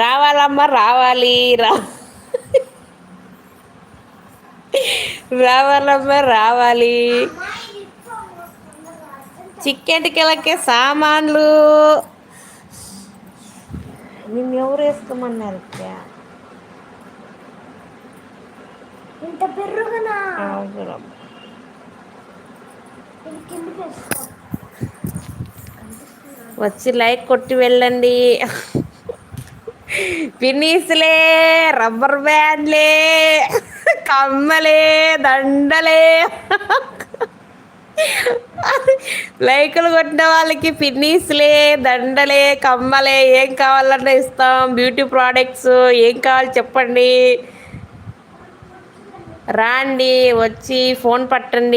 రావాలమ్మా రావాలి రావాలమ్మా రావాలి. చిక్కెటికెలకే సామాన్లు నిన్నెవరు వేసుకోమన్నారు? ఇంత పెరుగునా వచ్చి లైక్ కొట్టి వెళ్ళండి. పిన్నీసులే, రబ్బర్ బ్యాండ్లే, కమ్మలే, దండలే. లైకులు కొట్టిన వాళ్ళకి పిన్నీసులే, దండలే, కమ్మలే ఏం కావాలన్నా ఇస్తాం. బ్యూటీ ప్రోడక్ట్స్ ఏం కావాలి చెప్పండి. రాండి వచ్చి ఫోన్ పట్టండి.